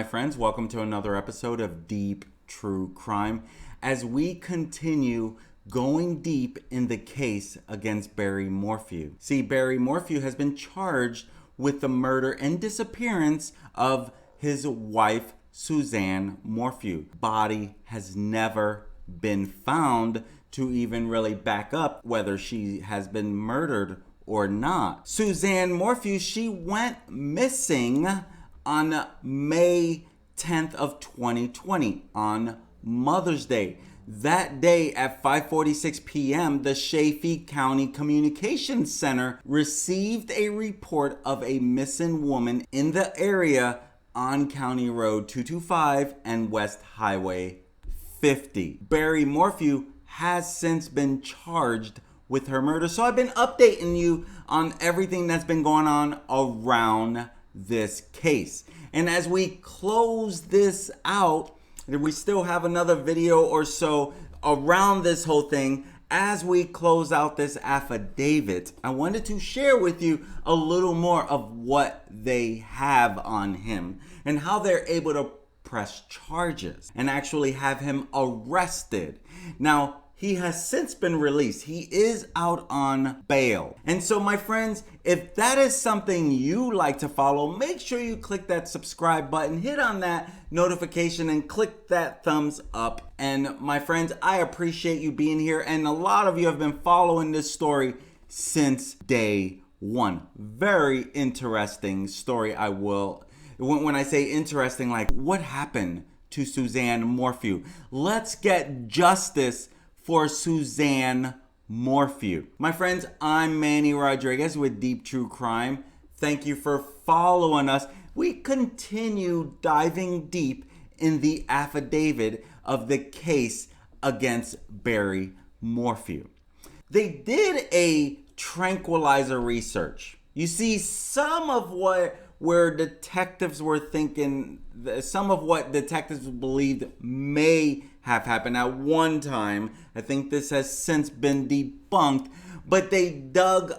friends. Welcome to another episode of Deep True Crime as we continue going deep in the case against Barry Morphew. See, Barry Morphew has been charged with the murder and disappearance of his wife, Suzanne Morphew. Body has never been found to even really back up whether she has been murdered or not. Suzanne Morphew, she went missing on May 10th of 2020 on Mother's Day. That day at 5:46 p.m., the Chaffee County Communications Center received a report of a missing woman in the area on County Road 225 and West Highway 50. Barry Morphew has since been charged with her murder. So I've been updating you on everything that's been going on around this case. And as we close this out, we still have another video or so around this whole thing. As we close out this affidavit, I wanted to share with you a little more of what they have on him and how they're able to press charges and actually have him arrested. Now, he has since been released. He is out on bail. And so, my friends, if that is something you like to follow, make sure you click that subscribe button, hit on that notification, and click that thumbs up. And my friends, I appreciate you being here. And a lot of you have been following this story since day one. Very interesting story, when I say interesting, like what happened to Suzanne Morphew? Let's get justice for Suzanne Morphew. My friends, I'm Manny Rodriguez with Deep True Crime. Thank you for following us. We continue diving deep in the affidavit of the case against Barry Morphew. They did a tranquilizer research. You see, some of what detectives were thinking, some of what detectives believed may have happened at one time. I think this has since been debunked, but they dug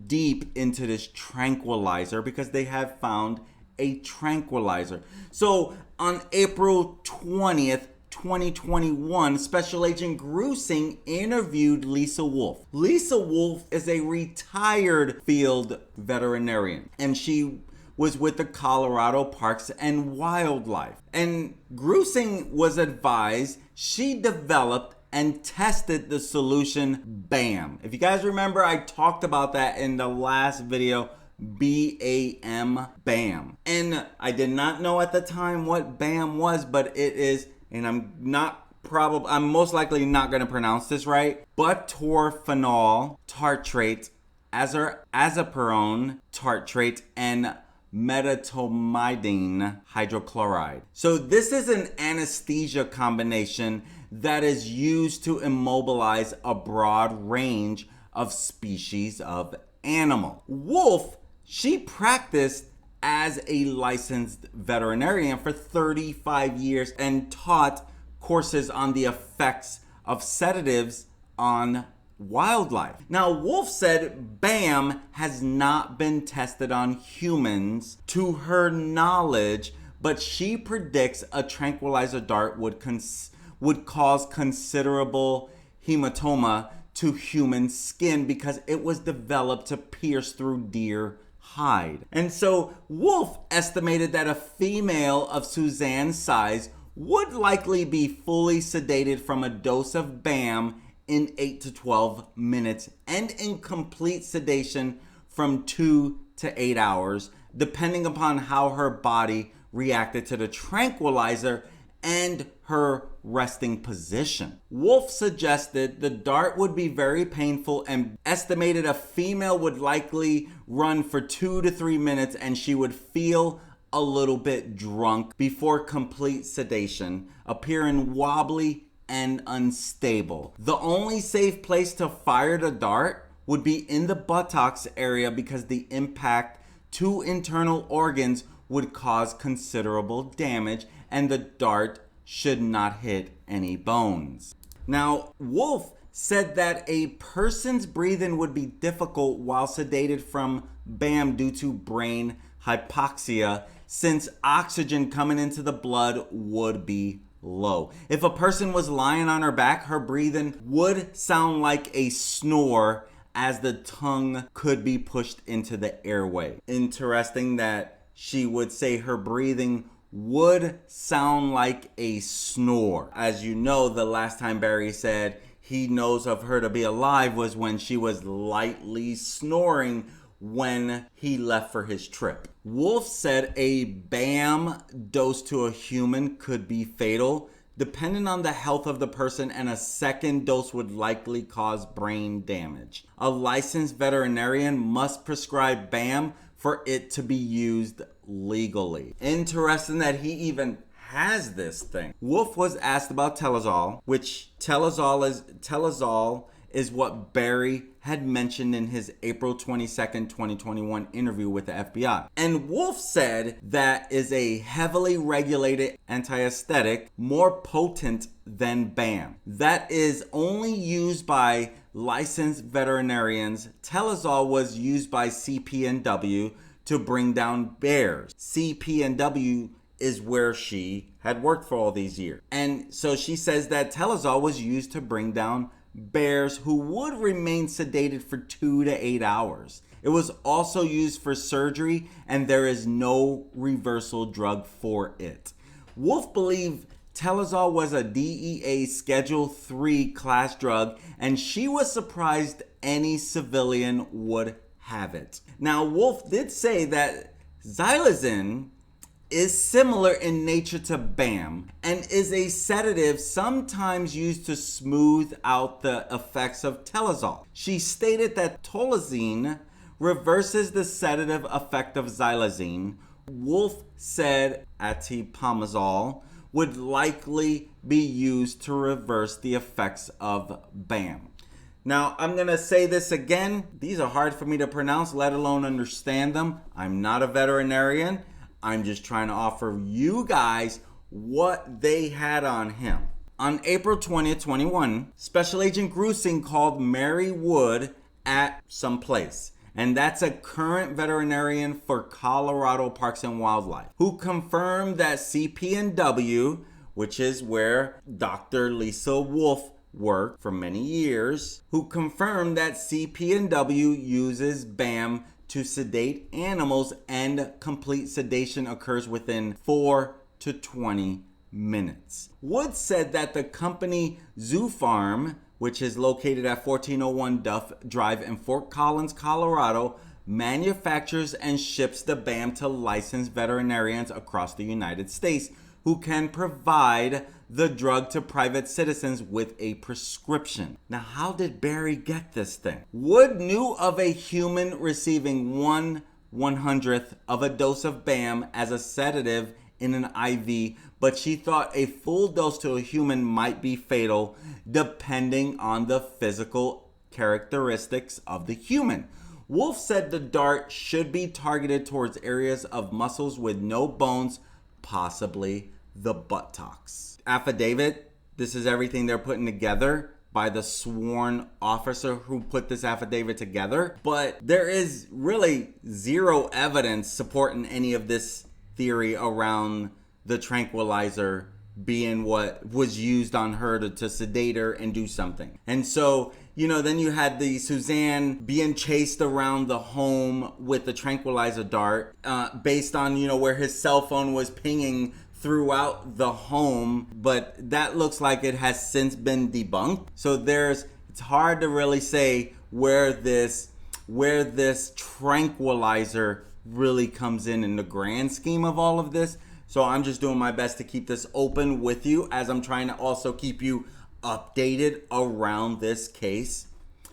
deep into this tranquilizer because they have found a tranquilizer. So on April 20th, 2021, Special Agent Grusing interviewed Lisa Wolf. Lisa Wolf is a retired field veterinarian, and she was with the Colorado Parks and Wildlife. And Grusing was advised she developed and tested the solution BAM. If you guys remember, I talked about that in the last video, BAM, BAM. And I did not know at the time what BAM was, but it is, and I'm most likely not gonna pronounce this right, butorphanol tartrate, azaparone tartrate, and medetomidine hydrochloride. So this is an anesthesia combination that is used to immobilize a broad range of species of animal. Wolf, she practiced as a licensed veterinarian for 35 years and taught courses on the effects of sedatives on wildlife. Now, Wolf said BAM has not been tested on humans to her knowledge, but she predicts a tranquilizer dart would cause considerable hematoma to human skin because it was developed to pierce through deer hide. And so Wolf estimated that a female of Suzanne's size would likely be fully sedated from a dose of BAM in 8 to 12 minutes and in complete sedation from 2 to 8 hours, depending upon how her body reacted to the tranquilizer and her resting position. Wolf suggested the dart would be very painful and estimated a female would likely run for 2 to 3 minutes and she would feel a little bit drunk before complete sedation, appearing wobbly and unstable. The only safe place to fire the dart would be in the buttocks area because the impact to internal organs would cause considerable damage and the dart should not hit any bones. Now, Wolf said that a person's breathing would be difficult while sedated from BAM due to brain hypoxia since oxygen coming into the blood would be low. If a person was lying on her back, her breathing would sound like a snore as the tongue could be pushed into the airway. Interesting that she would say her breathing would sound like a snore. As you know, the last time Barry said he knows of her to be alive was when she was lightly snoring when he left for his trip. Wolf said a BAM dose to a human could be fatal, depending on the health of the person, and a second dose would likely cause brain damage. A licensed veterinarian must prescribe BAM for it to be used legally. Interesting that he even has this thing. Wolf was asked about Telazol, which Telazol is what Barry had mentioned in his April 22nd, 2021 interview with the FBI. And Wolf said that is a heavily regulated anti-aesthetic, more potent than BAM. That is only used by licensed veterinarians. Telazol was used by CPNW to bring down bears. CPNW is where she had worked for all these years. And so she says that Telazol was used to bring down bears who would remain sedated for 2 to 8 hours. It was also used for surgery, and there is no reversal drug for it. Wolf believed Telazol was a DEA Schedule 3 class drug, and she was surprised any civilian would have it. Now, Wolf did say that xylazine is similar in nature to BAM and is a sedative sometimes used to smooth out the effects of Telazol. She stated that tolazine reverses the sedative effect of xylazine. Wolf said atipamezole would likely be used to reverse the effects of BAM. Now, I'm going to say this again. These are hard for me to pronounce, let alone understand them. I'm not a veterinarian. I'm just trying to offer you guys what they had on him. On April 20th, 21, Special Agent Grusing called Mary Wood at some place. And that's a current veterinarian for Colorado Parks and Wildlife, who confirmed that CPNW, which is where Dr. Lisa Wolf worked for many years, who confirmed that CPNW uses BAM to sedate animals, and complete sedation occurs within 4 to 20 minutes. Wood said that the company Zoo Farm, which is located at 1401 Duff Drive in Fort Collins, Colorado, manufactures and ships the BAM to licensed veterinarians across the United States who can provide the drug to private citizens with a prescription. Now, how did Barry get this thing? Wood knew of a human receiving 1/100th of a dose of BAM as a sedative in an IV, but she thought a full dose to a human might be fatal depending on the physical characteristics of the human. Wolf said the dart should be targeted towards areas of muscles with no bones, possibly the buttocks. Affidavit, this is everything they're putting together by the sworn officer who put this affidavit together, but there is really zero evidence supporting any of this theory around the tranquilizer being what was used on her to sedate her and do something. And so, then you had the Suzanne being chased around the home with the tranquilizer dart based on, where his cell phone was pinging throughout the home, but that looks like it has since been debunked. So it's hard to really say where this tranquilizer really comes in the grand scheme of all of this. So I'm just doing my best to keep this open with you as I'm trying to also keep you updated around this case.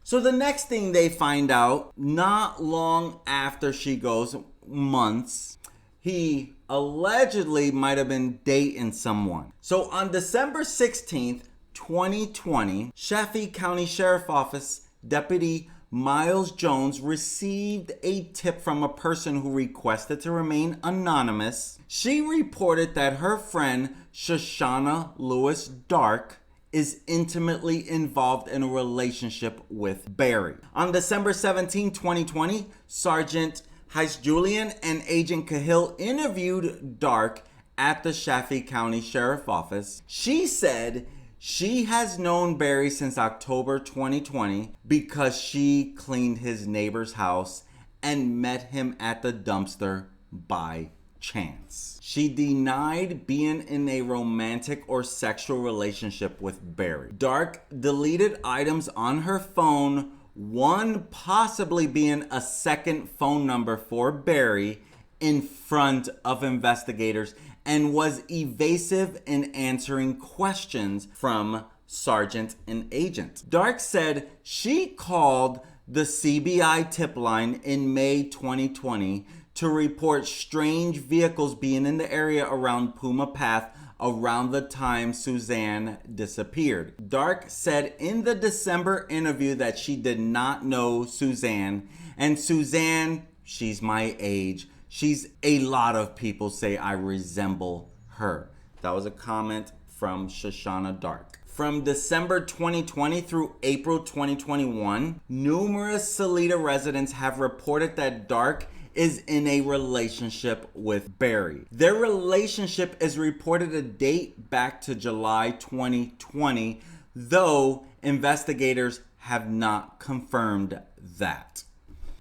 So the next thing they find out, not long after she goes, months, he allegedly might have been dating someone. So on December 16th, 2020, Chaffee County Sheriff Office Deputy Miles Jones received a tip from a person who requested to remain anonymous. She reported that her friend Shoshana Lewis Dark is intimately involved in a relationship with Barry. On December 17, 2020, Sergeant Heist Julian and Agent Cahill interviewed Dark at the Chaffee County Sheriff's Office. She said she has known Barry since October 2020 because she cleaned his neighbor's house and met him at the dumpster by chance. She denied being in a romantic or sexual relationship with Barry. Dark deleted items on her phone, one possibly being a second phone number for Barry, in front of investigators, and was evasive in answering questions from sergeant and agent. Dark said she called the CBI tip line in May 2020 to report strange vehicles being in the area around Puma Path around the time Suzanne disappeared. Dark said in the December interview that she did not know Suzanne, and Suzanne, she's my age. She's a lot of people say I resemble her. That was a comment from Shoshana Dark. From December 2020 through April 2021, numerous Salida residents have reported that Dark is in a relationship with Barry. Their relationship is reported to date back to July 2020, though investigators have not confirmed that.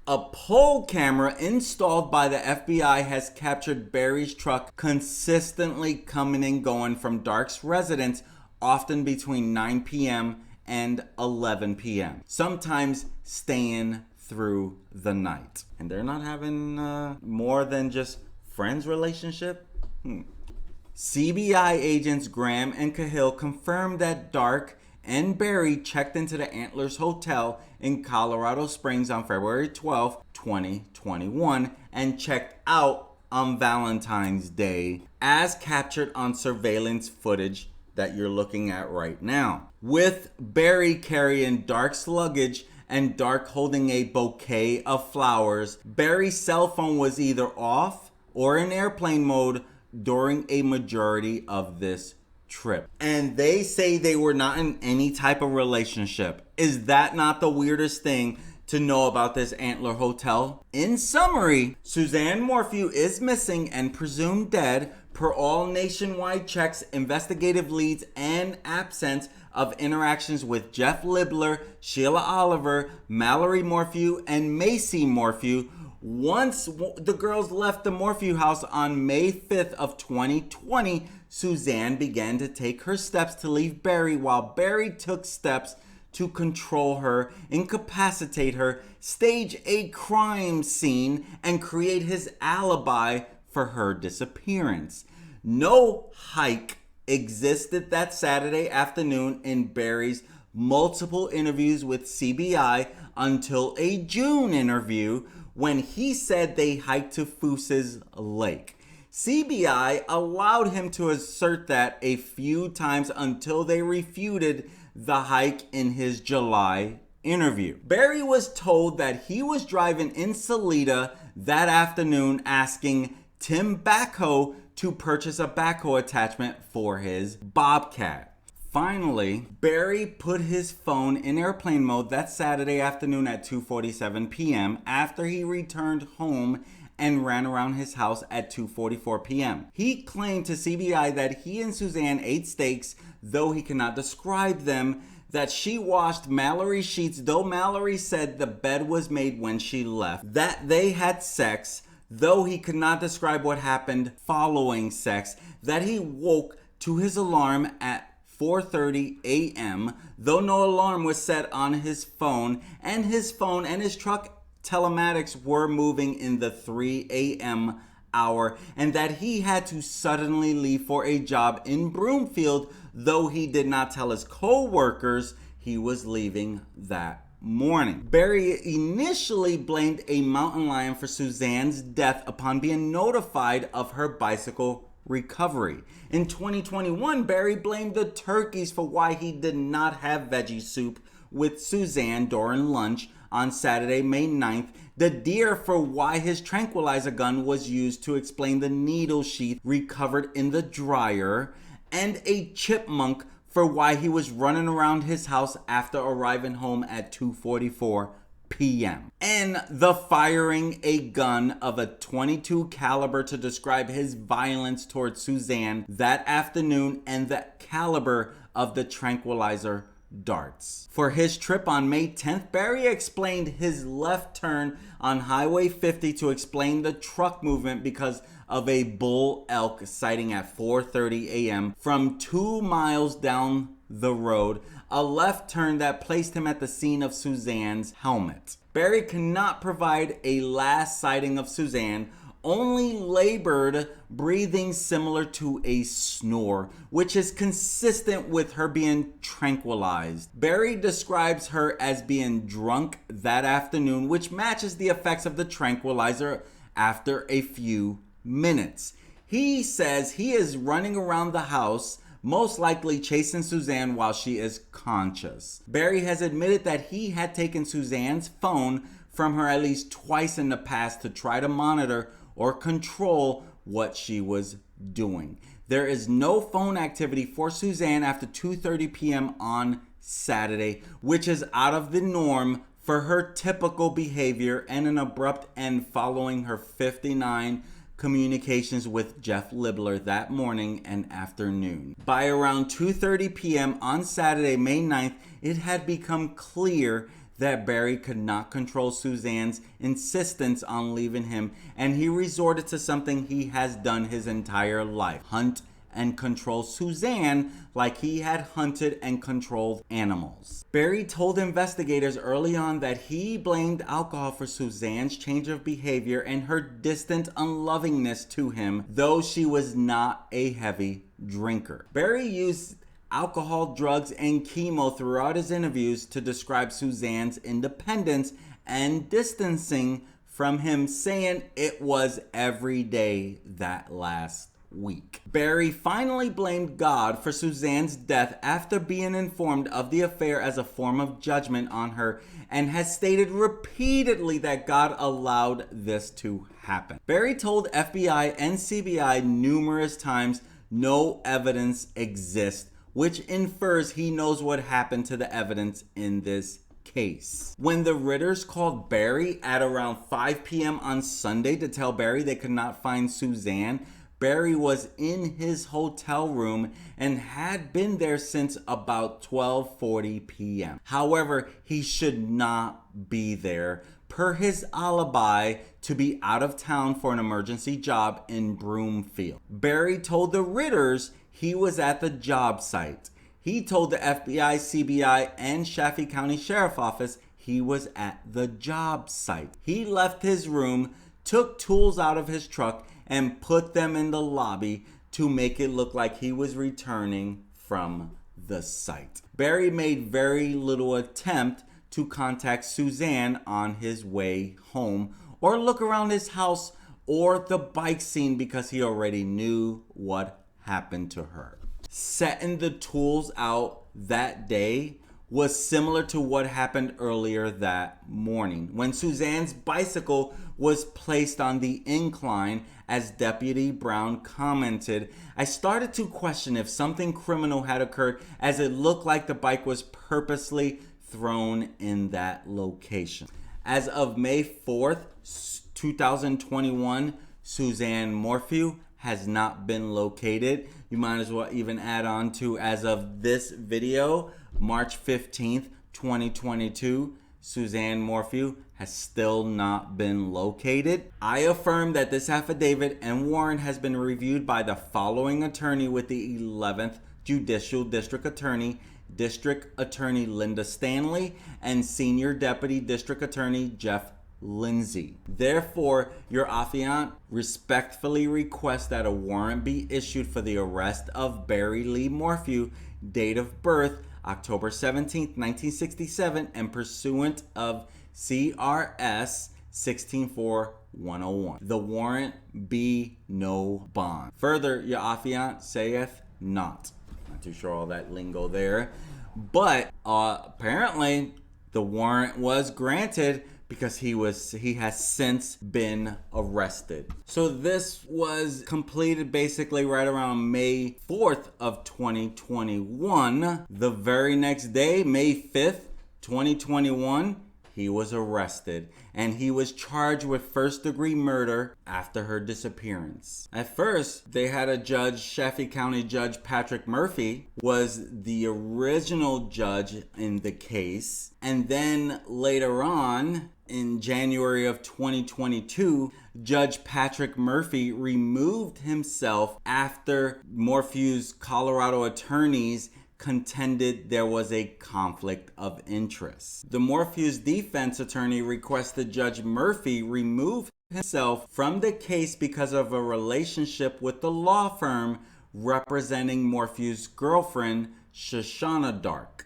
A poll camera installed by the FBI has captured Barry's truck consistently coming and going from Dark's residence, often between 9 p.m. and 11 p.m., sometimes staying through the night. And they're not having more than just friends relationship? CBI agents Graham and Cahill confirmed that Dark and Barry checked into the Antlers Hotel in Colorado Springs on February 12, 2021, and checked out on Valentine's Day, as captured on surveillance footage that you're looking at right now, with Barry carrying Dark's luggage and Dark holding a bouquet of flowers. Barry's cell phone was either off or in airplane mode during a majority of this trip. And they say they were not in any type of relationship. Is that not the weirdest thing to know about this Antler Hotel? In summary, Suzanne Morphew is missing and presumed dead per all nationwide checks, investigative leads, and absence of interactions with Jeff Libler, Sheila Oliver, Mallory Morphew, and Macy Morphew. Once the girls left the Morphew house on May 5th of 2020, Suzanne began to take her steps to leave Barry, while Barry took steps to control her, incapacitate her, stage a crime scene, and create his alibi for her disappearance. No hike existed that Saturday afternoon in Barry's multiple interviews with CBI until a June interview when he said they hiked to Foose's Lake. CBI allowed him to assert that a few times until they refuted the hike in his July interview. Barry was told that he was driving in Salida that afternoon asking Tim Backhoe to purchase a backhoe attachment for his Bobcat. Finally, Barry put his phone in airplane mode that Saturday afternoon at 2:47 p.m. after he returned home and ran around his house at 2:44 p.m. He claimed to CBI that he and Suzanne ate steaks, though he cannot describe them, that she washed Mallory's sheets, though Mallory said the bed was made when she left, that they had sex, though he could not describe what happened following sex, that he woke to his alarm at 4:30 a.m., though no alarm was set on his phone and his truck telematics were moving in the 3 a.m. hour, and that he had to suddenly leave for a job in Broomfield, though he did not tell his co-workers he was leaving that morning. Barry initially blamed a mountain lion for Suzanne's death upon being notified of her bicycle recovery. In 2021, Barry blamed the turkeys for why he did not have veggie soup with Suzanne during lunch on Saturday, May 9th, the deer for why his tranquilizer gun was used to explain the needle sheath recovered in the dryer, and a chipmunk for why he was running around his house after arriving home at 2:44 p.m. p.m. and the firing a gun of a .22 caliber to describe his violence towards Suzanne that afternoon and the caliber of the Tranquilizer darts. For his trip on May 10th, Barry explained his left turn on Highway 50 to explain the truck movement because of a bull elk sighting at 4:30 a.m. from 2 miles down the road, a left turn that placed him at the scene of Suzanne's helmet. Barry cannot provide a last sighting of Suzanne, only labored breathing similar to a snore, which is consistent with her being tranquilized. Barry describes her as being drunk that afternoon, which matches the effects of the tranquilizer after a few minutes. He says he is running around the house, most likely chasing Suzanne while she is conscious. Barry has admitted that he had taken Suzanne's phone from her at least twice in the past to try to monitor or control what she was doing. There is no phone activity for Suzanne after 2:30 p.m. on Saturday, which is out of the norm for her typical behavior and an abrupt end following her 59 communications with Jeff Libler that morning and afternoon. By around 2:30 p.m. on Saturday, May 9th, it had become clear that Barry could not control Suzanne's insistence on leaving him, and he resorted to something he has done his entire life: hunt and control Suzanne like he had hunted and controlled animals. Barry told investigators early on that he blamed alcohol for Suzanne's change of behavior and her distant unlovingness to him, though she was not a heavy drinker. Barry used alcohol, drugs, and chemo throughout his interviews to describe Suzanne's independence and distancing from him, saying it was every day that last week. Barry finally blamed God for Suzanne's death after being informed of the affair as a form of judgment on her, and has stated repeatedly that God allowed this to happen. Barry told FBI and CBI numerous times no evidence exists, which infers he knows what happened to the evidence in this case. When the Ritters called Barry at around 5 p.m. on Sunday to tell Barry they could not find Suzanne, Barry was in his hotel room and had been there since about 12:40 p.m. However, he should not be there, per his alibi, to be out of town for an emergency job in Broomfield. Barry told the Ritters he was at the job site. He told the FBI, CBI, and Chaffee County Sheriff Office he was at the job site. He left his room, took tools out of his truck, and put them in the lobby to make it look like he was returning from the site. Barry made very little attempt to contact Suzanne on his way home or look around his house or the bike scene because he already knew what happened to her. Setting the tools out that day was similar to what happened earlier that morning when Suzanne's bicycle was placed on the incline. As Deputy Brown commented, I started to question if something criminal had occurred, as it looked like the bike was purposely thrown in that location. As of May 4th, 2021, Suzanne Morphew has not been located. You might as well even add on to, as of this video, March 15th, 2022, Suzanne Morphew has still not been located. I affirm that this affidavit and warrant has been reviewed by the following attorney with the 11th Judicial District Attorney, District Attorney Linda Stanley, and Senior Deputy District Attorney Jeff Lindsay. Therefore, your affiant respectfully requests that a warrant be issued for the arrest of Barry Lee Morphew, date of birth October 17, 1967, and pursuant of CRS 164101. The warrant be no bond. Further, your affiant saith not. Not too sure all that lingo there. But apparently the warrant was granted because he has since been arrested. So this was completed basically right around May 4th of 2021. The very next day, May 5th, 2021, he was arrested and he was charged with first-degree murder after her disappearance. At first, they had a judge, Chaffee County Judge Patrick Murphy, was the original judge in the case. And then later on, in January of 2022, Judge Patrick Murphy removed himself after Morphew's Colorado attorneys contended there was a conflict of interest. The Morphew's defense attorney requested Judge Murphy remove himself from the case because of a relationship with the law firm representing Morphew's girlfriend, Shoshana Dark.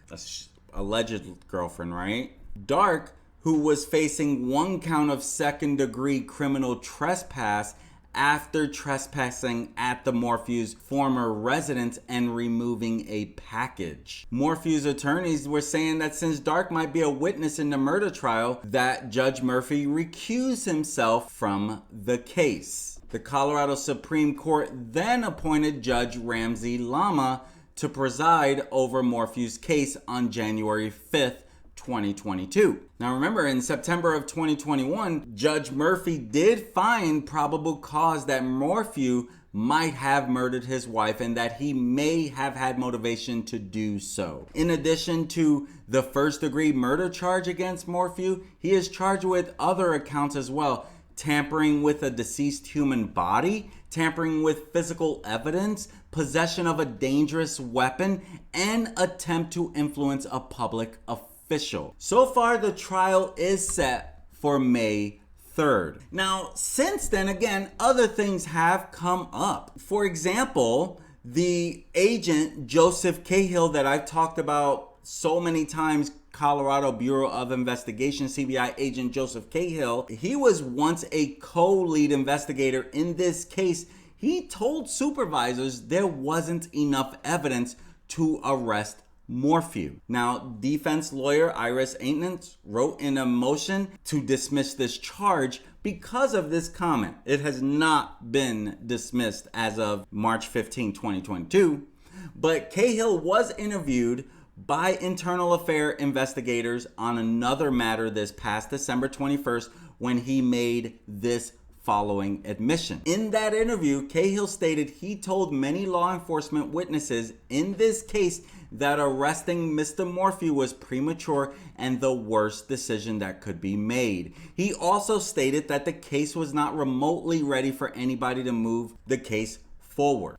Alleged girlfriend, right? Dark, who was facing 1 count of second-degree criminal trespass after trespassing at the Morphew's former residence and removing a package. Morphew's attorneys were saying that since Dark might be a witness in the murder trial, that Judge Murphy recused himself from the case. The Colorado Supreme Court then appointed Judge Ramsey Lama to preside over Morphew's case on January 5th, 2022. Now remember, in September of 2021, Judge Murphy did find probable cause that Morphew might have murdered his wife and that he may have had motivation to do so. In addition to the first-degree murder charge against Morphew, he is charged with other accounts as well: tampering with a deceased human body, tampering with physical evidence, possession of a dangerous weapon, and attempt to influence a public official. So far, the trial is set for May 3rd. Now, since then, again, other things have come up. For example, the agent, Joseph Cahill, that I've talked about so many times, Colorado Bureau of Investigation, CBI agent Joseph Cahill, he was once a co-lead investigator in this case. He told supervisors there wasn't enough evidence to arrest Morphew. Now, defense lawyer Iris Aintance wrote in a motion to dismiss this charge because of this comment. It has not been dismissed as of March 15, 2022, but Cahill was interviewed by internal affair investigators on another matter this past December 21st when he made this following admission. In that interview, Cahill stated he told many law enforcement witnesses in this case that arresting Mr. Morphew was premature and the worst decision that could be made. He also stated that the case was not remotely ready for anybody to move the case forward.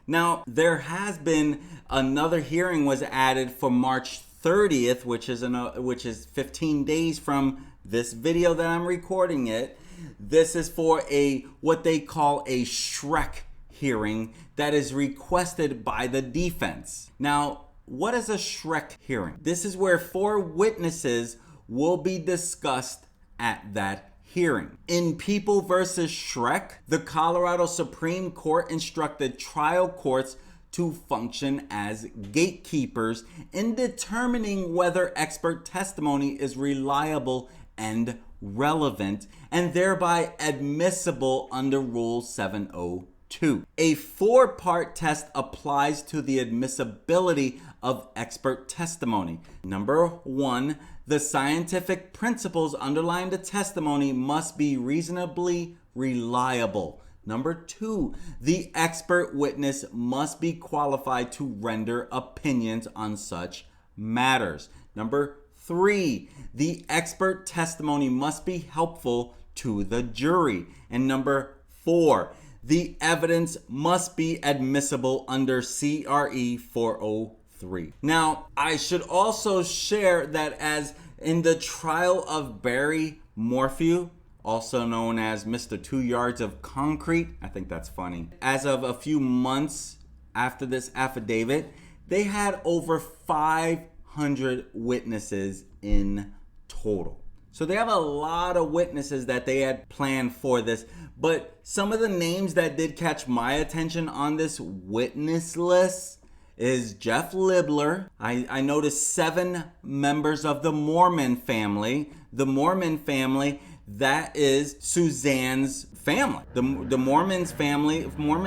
Now, there has been another hearing was added for March 30th, which is 15 days from this video that I'm recording it. This is for what they call a Shrek hearing that is requested by the defense. Now, what is a Shrek hearing? This is where 4 witnesses will be discussed at that hearing. In People versus Shrek, the Colorado Supreme Court instructed trial courts to function as gatekeepers in determining whether expert testimony is reliable and relevant and thereby admissible under Rule 702. A 4-part test applies to the admissibility of expert testimony. Number 1, the scientific principles underlying the testimony must be reasonably reliable. Number 2, the expert witness must be qualified to render opinions on such matters. Number 3, the expert testimony must be helpful to the jury. And number 4, the evidence must be admissible under CRE 403. Now, I should also share that as in the trial of Barry Morphew, also known as Mr. 2 Yards of Concrete, I think that's funny, as of a few months after this affidavit, they had over 500 witnesses in total. So they have a lot of witnesses that they had planned for this. But some of the names that did catch my attention on this witness list is Jeff Libler. I noticed 7 members of the Mormon family. The Mormon family, that is Suzanne's family. The Mormon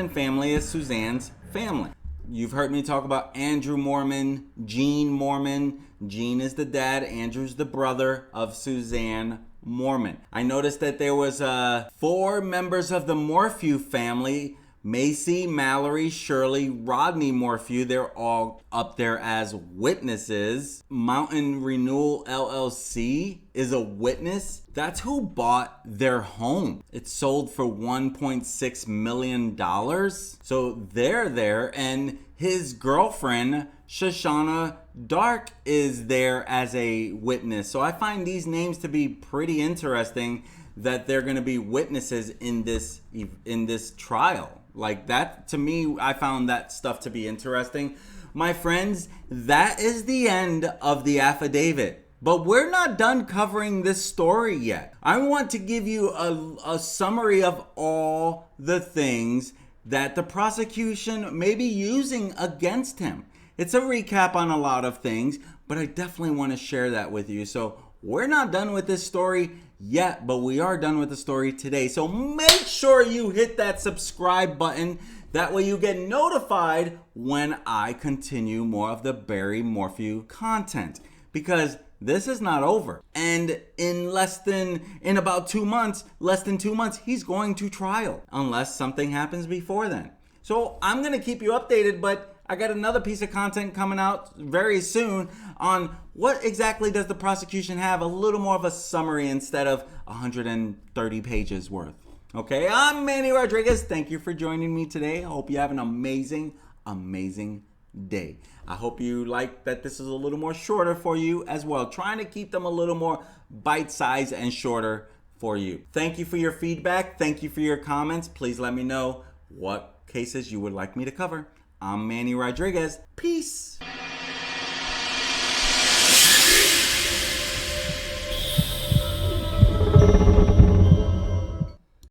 family is Suzanne's family. You've heard me talk about Andrew Mormon, Gene Mormon, Gene is the dad, Andrew's the brother of Suzanne Mormon. I noticed that there was 4 members of the Morphew family: Macy, Mallory, Shirley, Rodney Morphew. They're all up there as witnesses. Mountain Renewal LLC is a witness. That's who bought their home. It sold for $1.6 million. So they're there, and his girlfriend, Shoshana Dark, is there as a witness. So I find these names to be pretty interesting, that they're going to be witnesses in this trial. Like that, to me, I found that stuff to be interesting. My friends, that is the end of the affidavit. But we're not done covering this story yet. I want to give you a summary of all the things that the prosecution may be using against him. It's a recap on a lot of things, but I definitely want to share that with you. So we're not done with this story yet, but we are done with the story today. So make sure you hit that subscribe button. That way you get notified when I continue more of the Barry Morphew content, because this is not over. And in about 2 months, less than 2 months, he's going to trial, unless something happens before then. So I'm going to keep you updated, but I got another piece of content coming out very soon on what exactly does the prosecution have, a little more of a summary instead of 130 pages worth. Okay, I'm Manny Rodriguez. Thank you for joining me today. I hope you have an amazing, amazing day. I hope you like that this is a little more shorter for you as well. Trying to keep them a little more bite-sized and shorter for you. Thank you for your feedback. Thank you for your comments. Please let me know what cases you would like me to cover. I'm Manny Rodriguez. Peace.